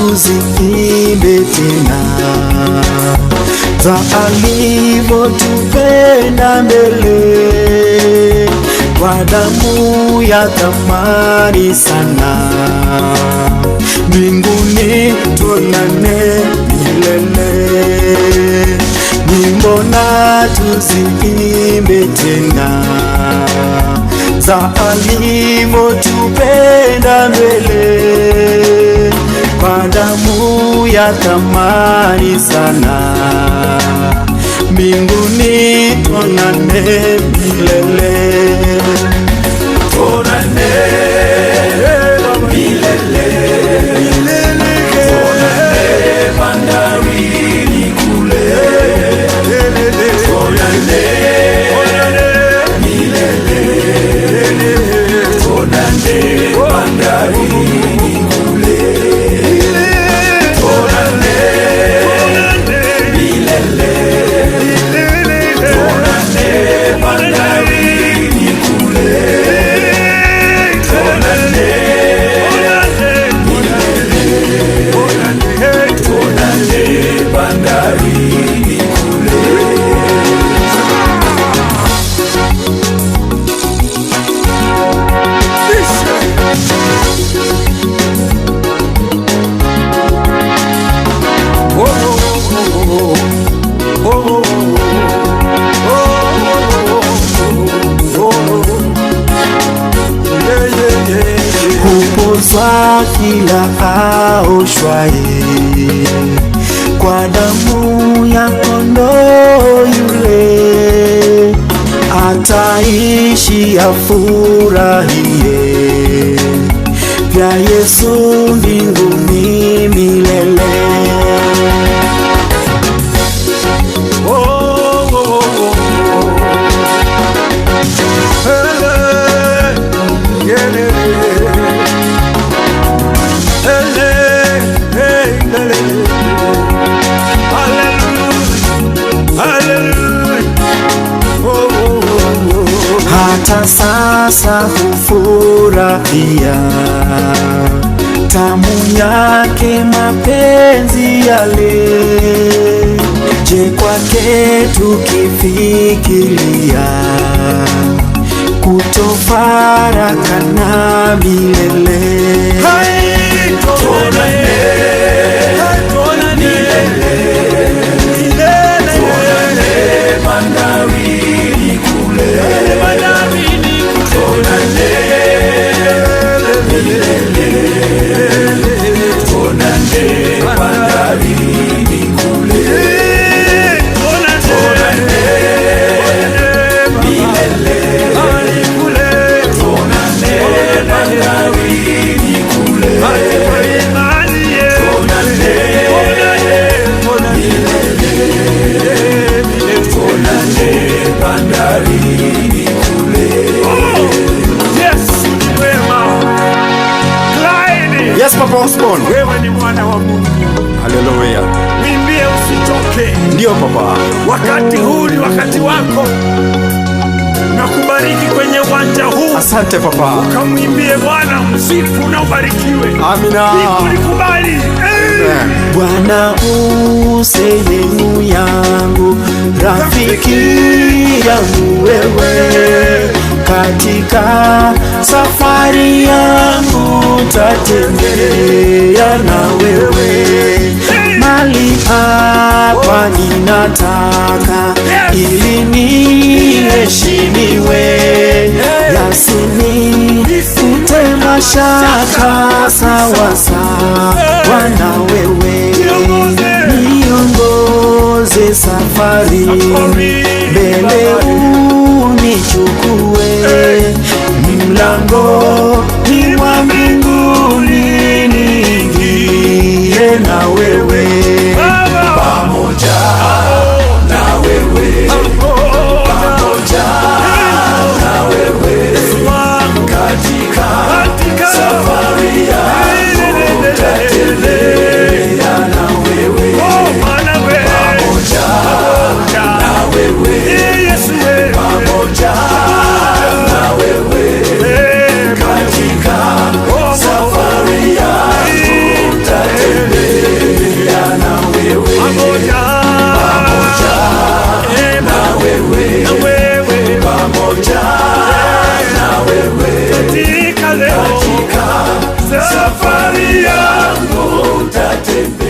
tuziimbe tena za alivyotupenda mbele, kwa damu ya thamani sana. Mbinguni tuonane milele, nyimbo na tuziimbe tena za alivyotupenda mbele, kwa damu ya thamani sana. Mbinguni tuonane milele, tuonane milele, tuonane bandarini kule, tuonane milele, tuonane bandarini kule, tuonane milele, tuonane bandarini kule, tuonane bandarini kule. Hupozwa kila aoshwaye kwa damu ya kondoo yule, ataishi afurahie vya Yesu mbinguni milele. Hata sasa hufurahia tamu yake mapenzi yale. Je, kwake tukifikiria kutofarakana milele. Tuonane milele, tuonane bandarini kule, tuonane milele, tuonane bandarini kule, tuonane milele, tuonane bandarini kule, bandarini kule. Yes, Papa Osborn. Wewe ni mwana wa Mungu. Haleluya. Mwimbie usichoke. Ndio Papa. Wakati huu ni wakati wako. Nakubariki kwenye uwanja huu. Asante Papa. Kamwimbie Bwana, msifu na ubarikiwe. Amina. Nikubali. Bwana sehemu yangu, rafiki yangu wewe, katika safari yangu tatembea na wewe. Mali hapa ninataka ili niheshimiwe, yasinifute mashaka, sawa sawa na wewe. Niongoze safarini, mbele unichukue, mlangoni mwa mbinguni niingie na wewe, pamoja na wewe, pamoja na wewe, katika safari yangu tatembea na wewe, pamoja na wewe, pamoja na wewe, katika safari yangu tatembea katika safari yangu tatembea